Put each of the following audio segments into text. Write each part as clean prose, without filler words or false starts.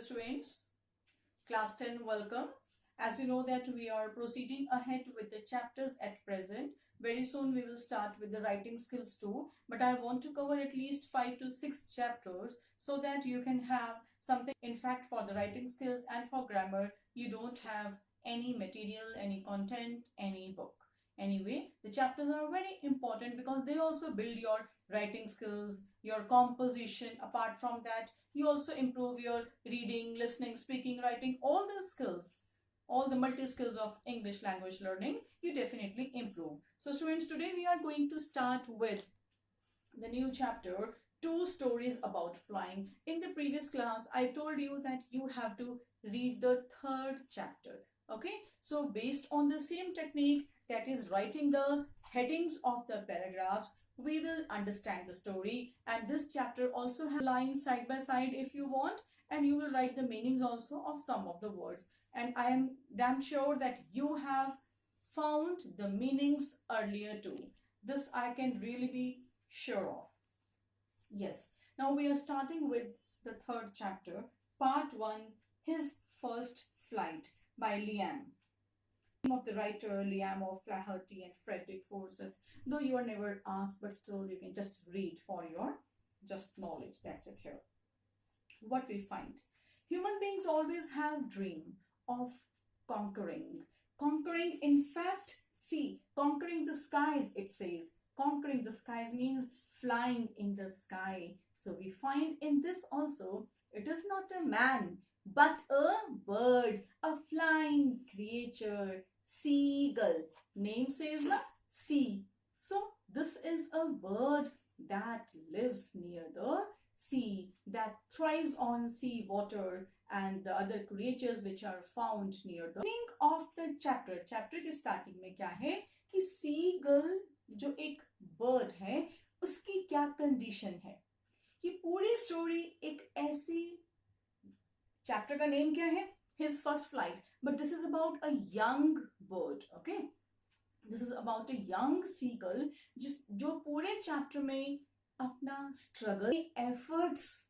dear students. Class 10, welcome. As you know that we are proceeding ahead with the chapters at present. Very soon we will start with the writing skills too. But I want to cover at least 5 to 6 chapters so that you can have something. In fact, for the writing skills and for grammar, you don't have any material, any content, any book. Anyway, the chapters are very important because they also build your writing skills, your composition. Apart from that, you also improve your reading, listening, speaking, writing, all the skills, all the multi skills of English language learning, you definitely improve. So students, today we are going to start with the new chapter, Two Stories About Flying. In the previous class, I told you that you have to read the third chapter. Okay, so based on the same technique, that is writing the headings of the paragraphs, we will understand the story. And this chapter also has lines side by side if you want, and you will write the meanings also of some of the words. And I am damn sure that you have found the meanings earlier too. This I can really be sure of. Yes. Now we are starting with the third chapter, part 1, His First Flight by Liam. Of the writer Liam of Flaherty and Frederick Forsyth. Though you are never asked, but still you can just read for your just knowledge. That's it here. What we find. Human beings always have dream of conquering. Conquering, in fact, see, conquering the skies, it says. Conquering the skies means flying in the sky. So we find in this also, it is not a man, but a bird, a flying creature, seagull. Name says na, sea. So this is a bird that lives near the sea, that thrives on sea water and the other creatures which are found near the beginning of the chapter. Chapter के starting में क्या है कि seagull जो एक bird है उसकी क्या condition है. ये पूरी story एक ऐसी chapter का name क्या है? His First Flight. But this is about a young bird. Okay. This is about a young seagull जो पूरे chapter में अपना struggle, efforts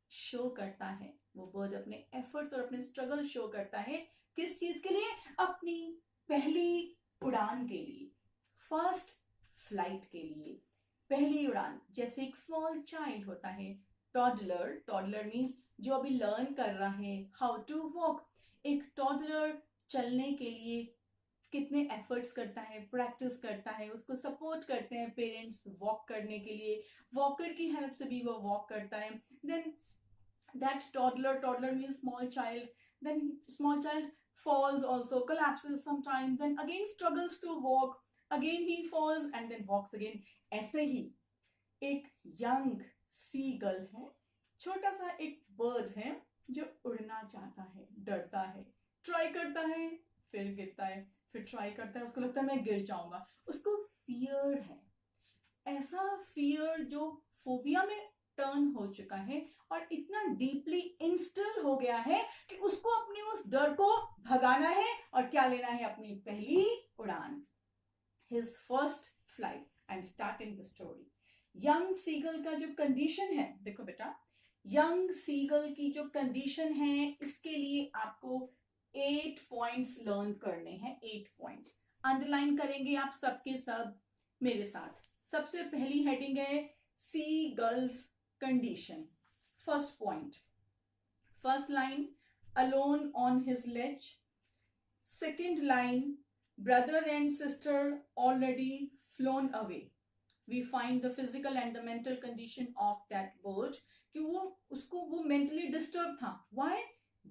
show करता है. वो bird अपने efforts और अपने struggle show करता है. किस चीज के लिए? अपनी पहली उड़ान के लिए. First flight के लिए. पहली उड़ान. जैसे एक small child होता है. Toddler means जो अभी लर्न कर रहा है हाउ टू वॉक. एक टॉडलर चलने के लिए कितने एफर्ट्स करता है, प्रैक्टिस करता है, उसको सपोर्ट करते हैं पेरेंट्स वॉक करने के लिए. वॉकर की हेल्प से भी वो वॉक करता है. Then that toddler means small child. Then small child falls also, collapses sometimes, then again struggles to walk, again he falls and then walks again. ऐसे ही एक यंग सीगल है, छोटा सा एक बर्ड है जो उड़ना चाहता है, डरता है, ट्राई करता है, फिर गिरता है, फिर ट्राई करता है, उसको लगता है मैं गिर जाऊंगा. उसको फियर है, ऐसा फियर जो फोबिया में टर्न हो चुका है और इतना डीपली इंस्टिल हो गया है कि उसको अपनी उस डर को भगाना है और क्या लेना है, अपनी पहली उड़ान. His first flight. I'm starting the story. Young seagull का जो कंडीशन है, देखो बेटा, यंग सीगल की जो कंडीशन है, इसके लिए आपको 8 पॉइंट्स लर्न करने हैं. 8 पॉइंट्स अंडरलाइन करेंगे आप सबके सब मेरे साथ. सबसे पहली हेडिंग है sea girls condition. First point, first line, alone on his ledge. Second line, brother and sister already flown away. We find the physical and the mental condition of that bird कि वो उसको वो mentally disturbed था. Why?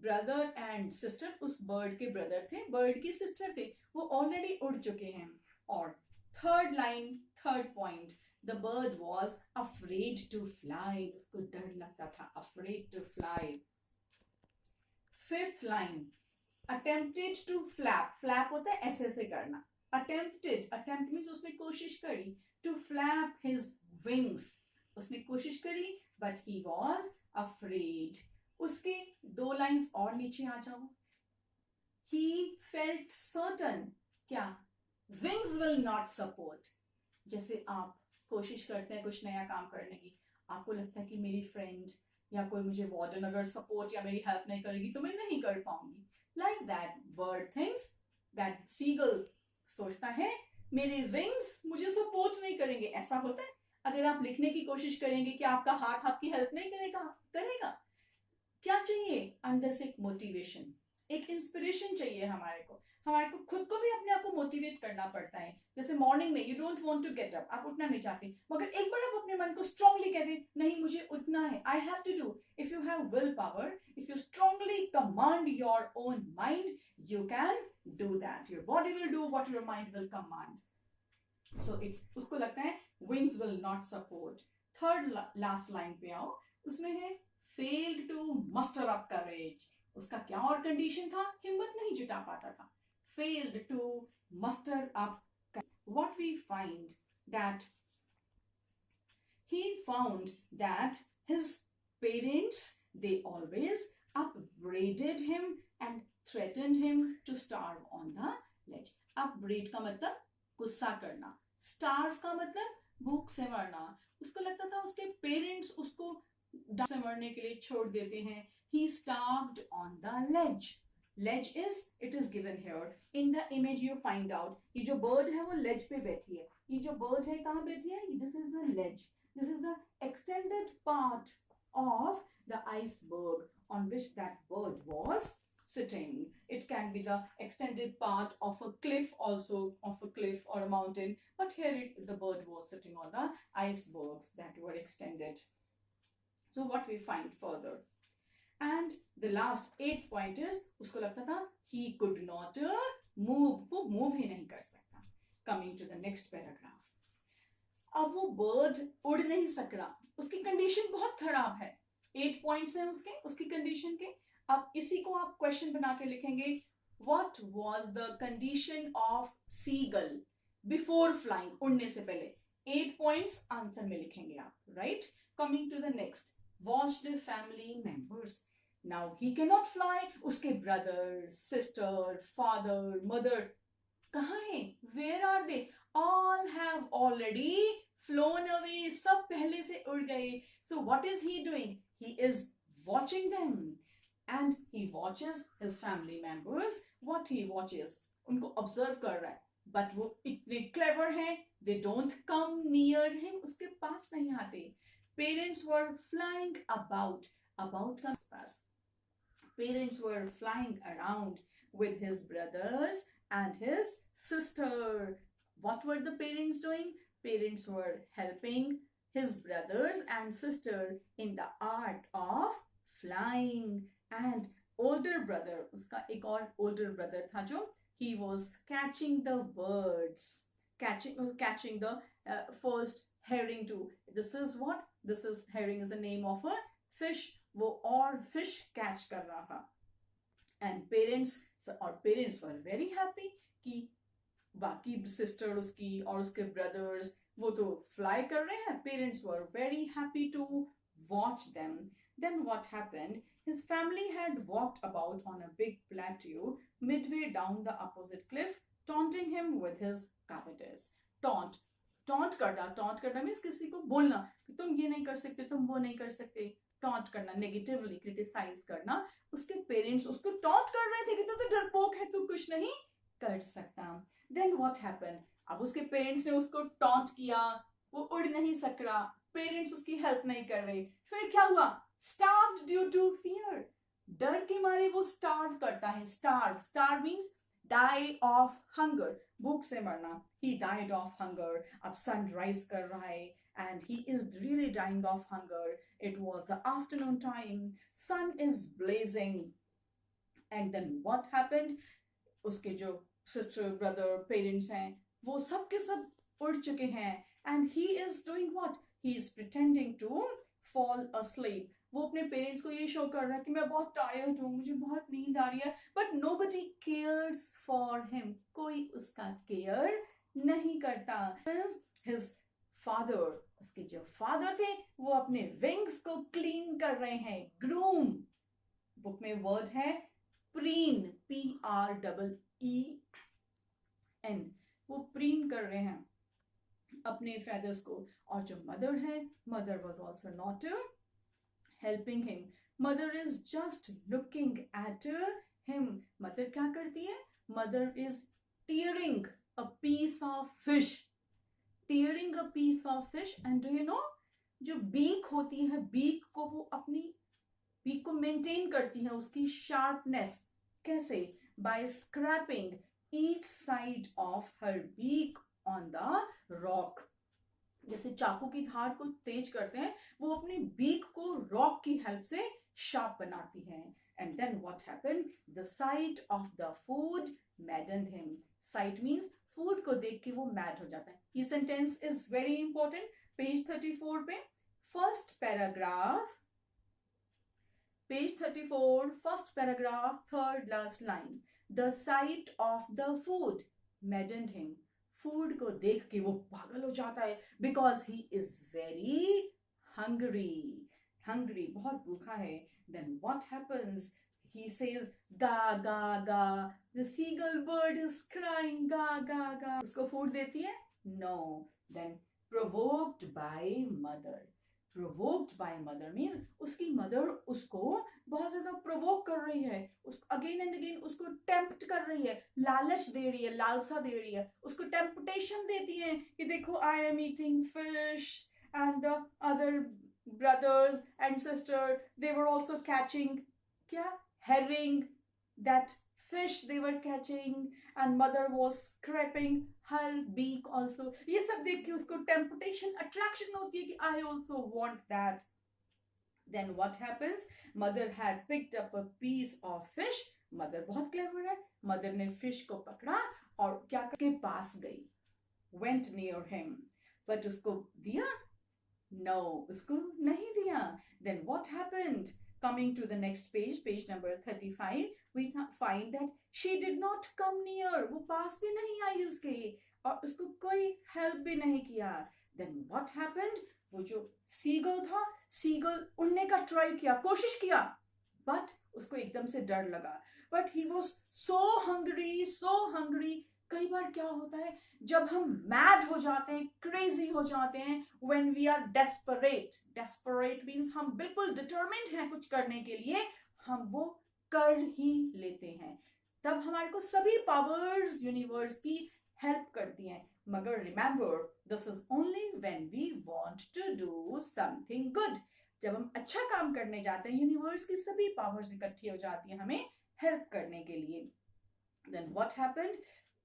Brother and sister, उस bird के brother थे, bird की sister थे, वो already उड़ चुके हैं. और third line, third point, the bird was afraid to fly. उसको डर लगता था, afraid to fly. Fifth line, attempted to flap. Flap होता है ऐसे ऐसे करना. Attempt means उसने कोशिश करी. To flap his wings. उसने कोशिश करी but he was afraid. उसके 2 लाइंस और नीचे आ जाओ. He felt certain. क्या? Wings will not support. जैसे आप कोशिश करते हैं कुछ नया काम करने की, आपको लगता है कि मेरी फ्रेंड या कोई मुझे वार्डन अगर सपोर्ट या मेरी हेल्प नहीं करेगी तो मैं नहीं कर पाऊंगी. Like that bird thinks that seagull सोचता है मेरे विंग्स मुझे सपोर्ट नहीं करेंगे. ऐसा होता है अगर आप लिखने की कोशिश करेंगे कि आपका हाथ आपकी हेल्प नहीं करेगा. करेगा. क्या चाहिए अंदर से? एक मोटिवेशन, एक इंस्पिरेशन चाहिए हमारे को खुद को भी अपने आप को मोटिवेट करना पड़ता है. जैसे मॉर्निंग में you don't want to get up, आप उठना नहीं चाहते, मगर एक बार आप अपने मन को स्ट्रांगली कह दे नहीं मुझे उठना है, I have to do. If you have will power, if you strongly command your own mind, you can do that. Your body will do what your mind will command. So it's उसको लगता है wings will not support. Third last line पे आओ, उसमें है failed to muster up courage. उसका क्या और कंडीशन था? हिम्मत नहीं जुटा पाता था. failed to muster up. What we find that he found that his parents, they always upbraided him and threatened him to starve on the ledge. upbraid का मतलब गुस्सा करना, starve का मतलब भूख से मरना. उसको लगता था उसके पेरेंट्स उसको से मरने के लिए छोड़ देते हैं. he starved on the ledge. ledge is, it is given here in the image. you find out ये जो bird है वो ledge पे बैठी है. ये जो bird है कहाँ बैठी है? this is the ledge. this is the extended part of the iceberg on which that bird was sitting. It can be the extended part of a cliff also, of a cliff or a mountain, but here the bird was sitting on the icebergs that were extended. So what we find further, and the last 8th point is उसको लगता था he could not move, वो move ही नहीं कर सकता. coming to the next paragraph, अब वो bird उड़ नहीं सक रहा, उसकी कंडीशन बहुत खराब है. 8 पॉइंट्स हैं उसकी कंडीशन के. अब इसी को आप क्वेश्चन बना के लिखेंगे. what was the condition of seagull before flying, उड़ने से पहले. 8 पॉइंट्स आंसर में लिखेंगे आप. Right. coming to the next, watched family members. now he cannot fly. उसके brother, sister, father, mother कहाँ हैं? where are they? all have already flown away. सब पहले से उड़ गए. so what is he doing? he is watching them, and he watches his family members. what he watches, उनको observe कर रहा है. but वो इतने clever हैं, they don't come near him, उसके पास नहीं आते. Parents were flying about का पास. Parents were flying around with his brothers and his sister. What were the parents doing? Parents were helping his brothers and sister in the art of flying. And older brother, उसका एक और older brother था जो, he was catching the birds, catching the first herring too. this is what? this is herring is the name of a fish. वो और fish catch कर रहा था. and parents were very happy कि बाकी sister उसकी और उसके brothers वो तो fly कर रहे हैं. parents were very happy to watch them. then what happened? his family had walked about on a big plateau midway down the opposite cliff, taunting him with his cavities. Taunt करना means किसी को बोलना कि तुम ये नहीं कर सकते, तुम वो नहीं कर सकते. टॉन्ट करना, नेगेटिवली क्रिटिसाइज करना. उसके पेरेंट्स उसको टॉन्ट कर रहे थे कि तू तो डरपोक है, तू कुछ नहीं कर सकता. Then what happened? अब उसके पेरेंट्स ने उसको टॉन्ट किया, वो उड़ नहीं सक रहा, पेरेंट्स उसकी हेल्प नहीं कर रहे. फिर क्या हुआ? Starved due to fear. डर के मारे वो स्टार्व करता है. Starve means die of hunger, भूख से मरना. he died of hunger. अब sunrise कर रहा है and he is really dying of hunger. it was the afternoon time, sun is blazing. and then what happened? उसके जो sister, brother, parents हैं वो सब के सब उड़ चुके हैं. and he is doing what? he is pretending to fall asleep. वो अपने पेरेंट्स को ये शो कर रहा है कि मैं बहुत टायर्ड हूँ, मुझे बहुत नींद आ रही है. But nobody cares for him. कोई उसका केयर नहीं करता. his father, उसके जो फादर थे वो अपने विंग्स को क्लीन कर रहे हैं. ग्रूम, बुक में वर्ड है प्रीन, PREEN. वो प्रीन कर रहे हैं अपने फेदर्स को. और जो मदर है, mother was also not helping him. Mother is just looking at him. Mother क्या करती है? Mother is tearing a piece of fish. Tearing a piece of fish. And do you know, जो beak होती है, beak को वो अपनी beak को maintain करती है, उसकी sharpness. कैसे? By scraping each side of her beak on the rock. जैसे चाकू की धार को तेज करते हैं, वो अपनी बीक को रॉक की हेल्प से शार्प बनाती है. And then what happened? The sight of the food maddened him. Sight means food को देख के वो मैड हो जाता है. ये sentence is very important. Page 34 पे first paragraph, page 34 first paragraph, third last line. The sight of the food maddened him. Food को देख के वो पागल हो जाता है, because he is very hungry. Hungry, बहुत भूखा है. Then what happens? He says गा गा गा. The seagull bird is crying गा गा गा. उसको फूड देती है? No. Then provoked by mother. Provoked by mother means उसकी मदर उसको बहुत ज्यादा प्रोवोक कर रही है, उसको अगेन एंड अगेन उसको टेम्प्ट कर रही है, लालच दे रही है, लालसा दे रही है, उसको टेम्पटेशन देती है कि देखो I am eating fish and the other brothers and sister, they were also catching क्या? Herring, that fish they were catching, and mother was scraping her beak also. ये सब देख के उसको temptation, attraction होती है कि I also want that. Then what happens? Mother had picked up a piece of fish. Mother बहुत clever है. Mother ने fish को पकड़ा और क्या के पास गई. Went near him. But उसको दिया? No, उसको नहीं दिया. Then what happened? Coming to the next page, page number 35, we find that she did not come near. वो पास भी नहीं आई उसके और उसको कोई help भी नहीं किया. Then what happened? वो जो seagull था, seagull उड़ने का try किया, कोशिश किया, but उसको एकदम से डर लगा. But he was so hungry, so hungry. कई बार क्या होता है जब हम मैड हो जाते हैं, क्रेजी हो जाते हैं, when we are desperate. Desperate means हम बिल्कुल determined हैं कुछ करने के लिए, हम वो कर ही लेते हैं. तब हमारे को सभी पावर्स यूनिवर्स की हेल्प करती हैं. मगर remember, this is only when we want to do something good. जब हम अच्छा काम करने जाते हैं, यूनिवर्स की सभी पावर्स इकट्ठी हो जाती हैं हमें हेल्प करने के लिए. Then what happened?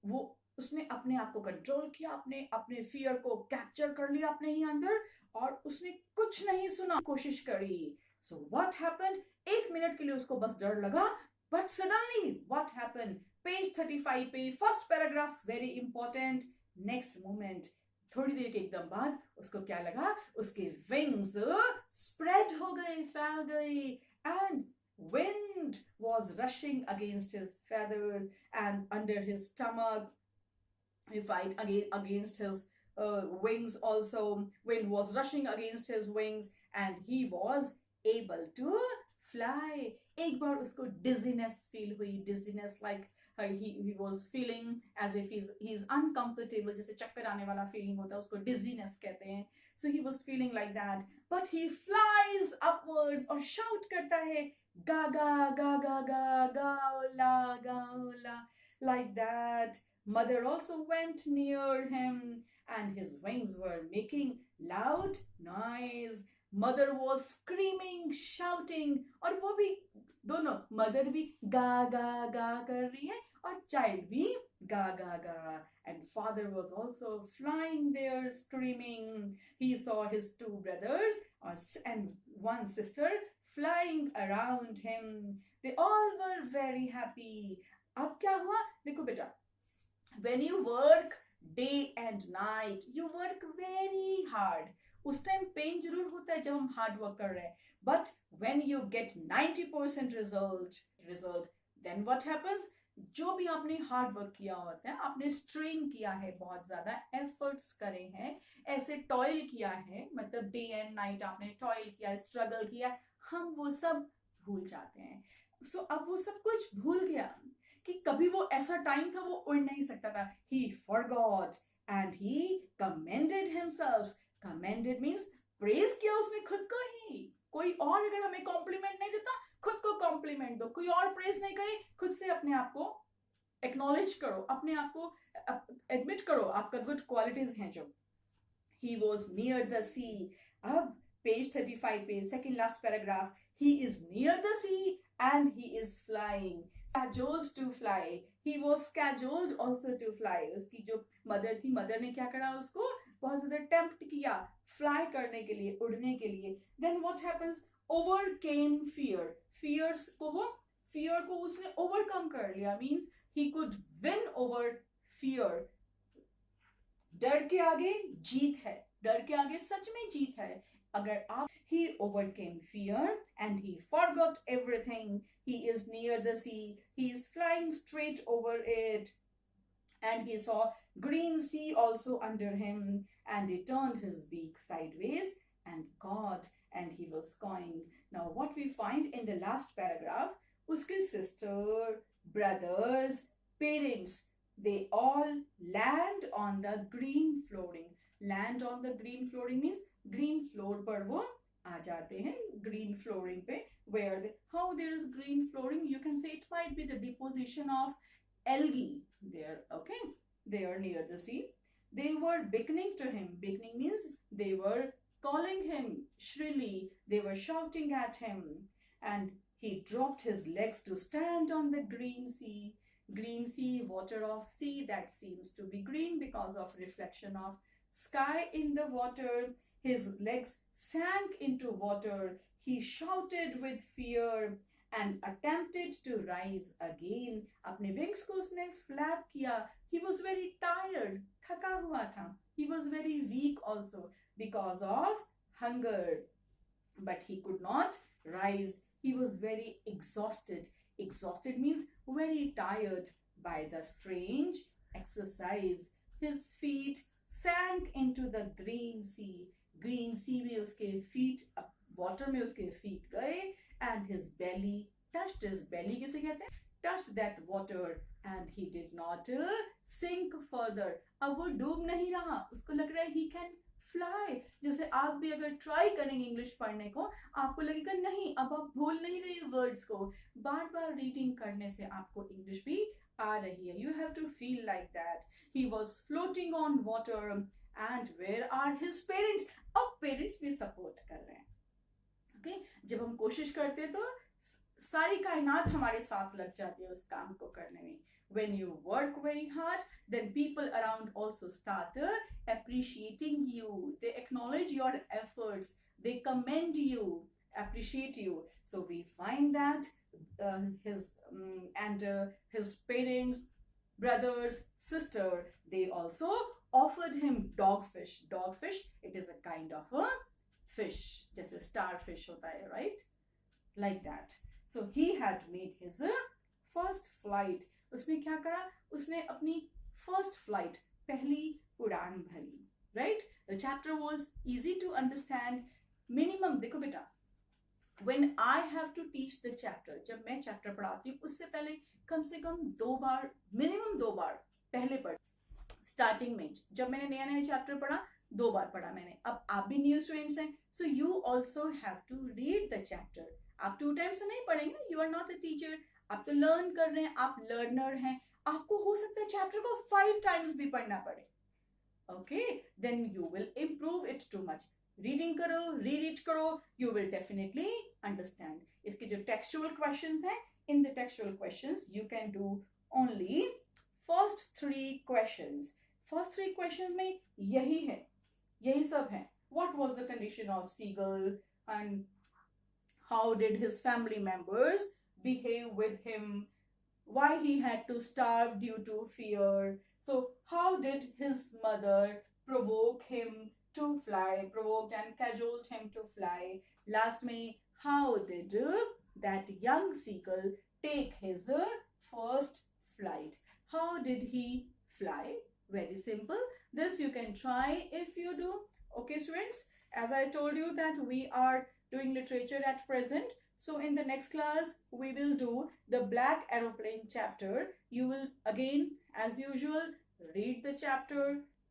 वो उसने अपने आप को कंट्रोल किया, अपने फियर को कैप्चर कर लिया अपने ही अंदर, और उसने कुछ नहीं सुना, कोशिश करी. So what happened? 1 मिनट के लिए उसको बस डर लगा, but suddenly what happened? Page 35 पे first paragraph, very important. Next moment, थोड़ी देर के एकदम बाद उसको क्या लगा? उसके विंग्स स्प्रेड हो गए, फैल गए, and wind was rushing against his feathers and under his stomach. He fight against his wings also. Wind was rushing against his wings and he was able to fly. एक बार उसको dizziness feel हुई. Dizziness like he was feeling as if he's uncomfortable, जैसे चक्कर आने वाला feeling होता है, उसको dizziness कहते हैं. So he was feeling like that, but he flies upwards और shout करता है ga ga ga ga ga ga la, like that. Mother also went near him and his wings were making loud noise. Mother was screaming, shouting, और वो भी दोनों, mother भी ga ga ga कर रही है और child भी ga ga ga. And father was also flying there screaming. He saw his 2 brothers and 1 sister flying around him. They all were very happy. अब क्या हुआ? देखो बेटा, when you work day and night, you work very hard. उस time pen जरूर होता है जब हम हार्ड वर्क कर रहे हैं, but when you get 90% result, then what happens? जो भी आपने हार्ड वर्क किया होता है, आपने स्ट्रेन किया है, बहुत ज्यादा एफर्ट्स करे हैं, ऐसे टॉयल किया है, मतलब डे एंड नाइट आपने टॉयल किया, स्ट्रगल किया, हम वो सब भूल जाते हैं. सो अब वो सब कुछ भूल गया कि कभी वो ऐसा टाइम था वो उड़ नहीं सकता था. He forgot and he commended himself. Commended means praise किया उसने खुद को ही. कोई और अगर हमें कॉम्प्लीमेंट नहीं देता, खुद को कॉम्प्लीमेंट दो. कोई और प्रेज नहीं करे, खुद से अपने आप को एक्नॉलेज करो, अपने आप को एडमिट करो आपका गुड क्वालिटीज हैं जो. He was near the sea. अब page 35 पे second last paragraph. He is near the sea and he is flying. Scheduled to fly. He was scheduled also to fly. उसकी जो मदर थी, mother ने क्या करा, उसको बहुत ज्यादा टेम्प्ट किया फ्लाई करने के लिए, उड़ने के लिए. Then what happens? Overcame fear. Fear को उसने overcome कर लिया. Means he could win over fear. डर के आगे जीत है, डर के आगे सच में जीत है. अगर आप he overcame fear and he forgot everything. He is near the sea. He is flying straight over it. And he saw green sea also under him. And he turned his beak sideways and God, and he was going. Now what we find in the last paragraph, uske sister, brothers, parents, they all land on the green flooring. Land on the green flooring means green floor पर वो आ जाते हैं, green flooring पे. Where how there is green flooring, you can say it might be the deposition of algae there. Okay, they are near the sea. They were beckoning to him. Beckoning means they were calling him shrilly. They were shouting at him, and he dropped his legs to stand on the green sea. Green sea, water of sea that seems to be green because of reflection of sky in the water. His legs sank into water. He shouted with fear and attempted to rise again. अपने wings को उसने flap किया. He was very tired. थका हुआ था. He was very weak also because of hunger. But he could not rise. He was very exhausted. Exhausted means very tired by the strange exercise. His feet sank into the green sea. Green sea में उसके feet, water में उसके feet गए, and his belly touched. His belly किसे कहते हैं? Touched that water, and he did not sink further. अब वो डूब नहीं रहा. उसको लग रहा है he can fly. जैसे आप भी अगर ट्राई करेंगे इंग्लिश पढ़ने को, आपको लगेगा नहीं, अब आप भूल नहीं रहे वर्ड्स को. बार बार रीडिंग करने से आपको इंग्लिश भी आ रही है. You have to feel like that. He was floating on water, and where are his parents? अब पेरेंट्स भी सपोर्ट कर रहे हैं. ओके, जब हम कोशिश करते हैं तो सारी कायनात हमारे साथ लग जाती है उस काम को करने में. When you work very hard, then people around also start appreciating you. They acknowledge your efforts. They commend you, appreciate you. So we find that his parents, brothers, sister, they also offered him dogfish. Dogfish, it is a kind of a fish. Just a starfish hota hai, right? Like that. So he had made his first flight. उसने क्या करा? उसने अपनी first flight, पहली उड़ान भरी. Right? The chapter was easy to understand. Minimum, देखो बेटा, when I have to teach the chapter, जब मैं chapter पढ़ाती हूँ, उससे पहले कम से कम 2 बार, minimum 2 बार पहले पढ़. Starting में जब मैंने नया नया chapter पढ़ा, 2 बार पढ़ा मैंने. अब आप भी new students हैं, so you also have to read the chapter. आप 2 times से नहीं पढ़ेंगे. You are not a teacher. आप तो लर्न कर रहे हैं, आप लर्नर हैं. आपको हो सकता है चैप्टर को 5 times भी पढ़ना पड़े. Okay, then you will improve it too much. Reading करो, रीड इट करो, यू विल डेफिनेटली अंडरस्टैंड. इसके जो टेक्सचुअल क्वेश्चंस हैं, in the textual questions you can do only first 3 questions. First 3 questions में यही है, यही सब है. What was the condition of seagull and how did his family members behave with him, why he had to starve due to fear. So how did his mother provoke him to fly, provoked and cajoled him to fly. Last में how did that young seagull take his first flight? How did he fly? Very simple. This you can try if you do. Okay students, as I told you that we are doing literature at present. So in the next class, we will do the Black Aeroplane chapter. You will again, as usual, read the chapter,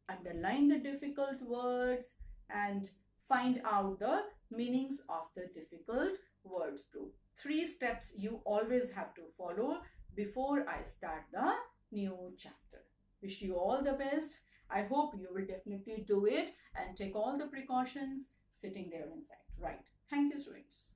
underline the difficult words, and find out the meanings of the difficult words too. 3 steps you always have to follow before I start the new chapter. Wish you all the best. I hope you will definitely do it and take all the precautions sitting there inside. Right. Thank you, students.